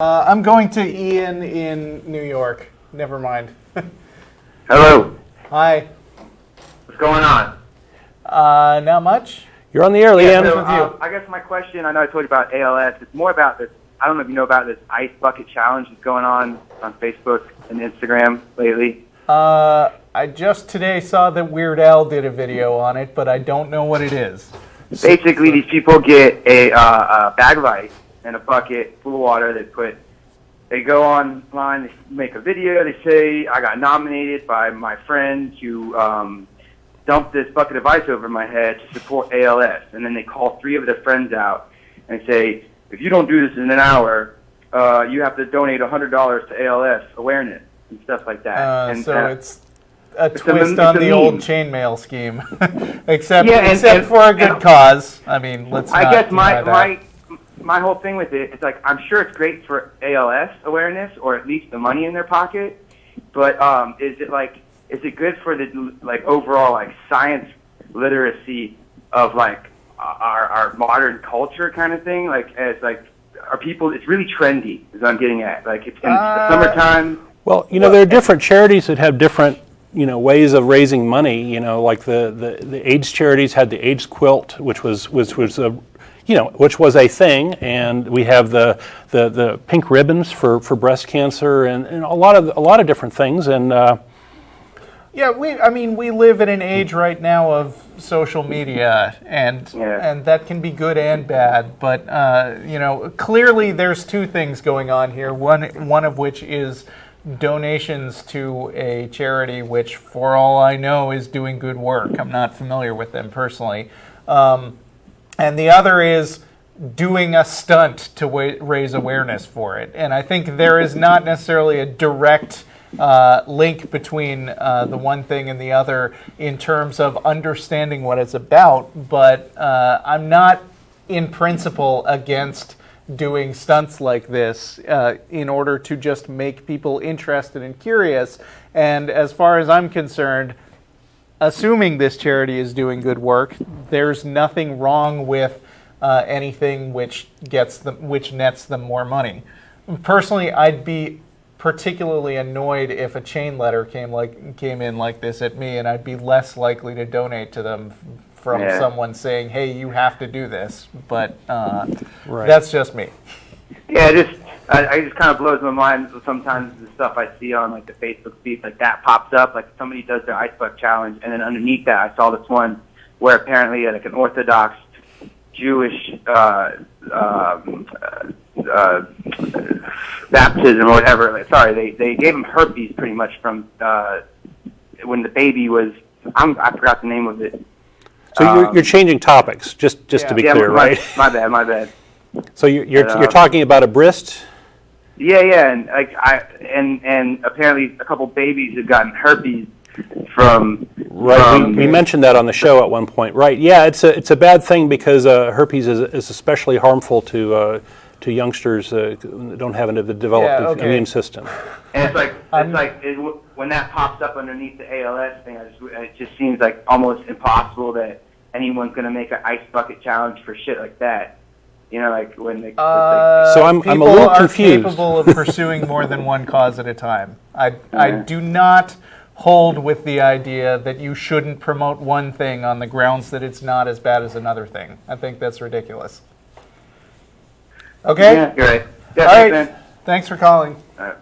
I'm going to Ian in New York. Never mind. Hello. Hi. What's going on? Not much. You're on the air, Leanne. So, I guess my question, I know I told you about ALS. It's more about this, I don't know if you know about this ice bucket challenge that's going on Facebook and Instagram lately. I just today saw that Weird Al did a video on it, but I don't know what it is. Basically, these people get a bag of ice and a bucket full of water. They go online, they make a video, they say, I got nominated by my friend to dump this bucket of ice over my head to support ALS. And then they call 3 of their friends out and say, if you don't do this in an hour, you have to donate $100 to ALS awareness and stuff like that. It's a twist on the old chainmail scheme, except for a good cause. I mean, let's not I guess my whole thing with it is, like, I'm sure it's great for ALS awareness, or at least the money in their pocket, but is it good for the overall science literacy of our modern culture kind of thing? Are people? It's really trendy, is what I'm getting at. It's in the summertime. Well, there are different charities that have different ways of raising money. Like the AIDS charities had the AIDS quilt, which was a thing, and we have the pink ribbons for breast cancer and a lot of different things. And we live in an age right now of social media, and that can be good and bad. But clearly there's 2 things going on here. One of which is donations to a charity, which, for all I know, is doing good work. I'm not familiar with them personally. And the other is doing a stunt to raise awareness for it. And I think there is not necessarily a direct link between the one thing and the other in terms of understanding what it's about. But I'm not, in principle, against doing stunts like this in order to just make people interested and curious. And as far as I'm concerned, assuming this charity is doing good work, there's nothing wrong with anything which nets them more money. Personally, I'd be particularly annoyed if a chain letter came in like this at me, and I'd be less likely to donate to them from someone saying, "Hey, you have to do this." But that's just me. Yeah, it just kind of blows my mind sometimes, the stuff I see on the Facebook feed, that pops up, somebody does their ice bucket challenge, and then underneath that I saw this one where apparently an Orthodox Jewish baptism or whatever. They gave him herpes pretty much from when the baby was. I forgot the name of it. So you're changing topics, just to be clear, right? My bad. So you're talking about a bryst? Yeah, and apparently a couple babies have gotten herpes from. Right, we mentioned that on the show at one point. Right, yeah, it's a bad thing because herpes is especially harmful to youngsters who don't have a developed immune system. And when that pops up underneath the ALS thing, it just seems almost impossible that anyone's going to make an ice bucket challenge for shit like that. When they. So I'm a little confused. People are capable of pursuing more than one cause at a time. I do not hold with the idea that you shouldn't promote one thing on the grounds that it's not as bad as another thing. I think that's ridiculous. Okay? Yeah, you're right. Yeah, all right. Thanks for calling. All right.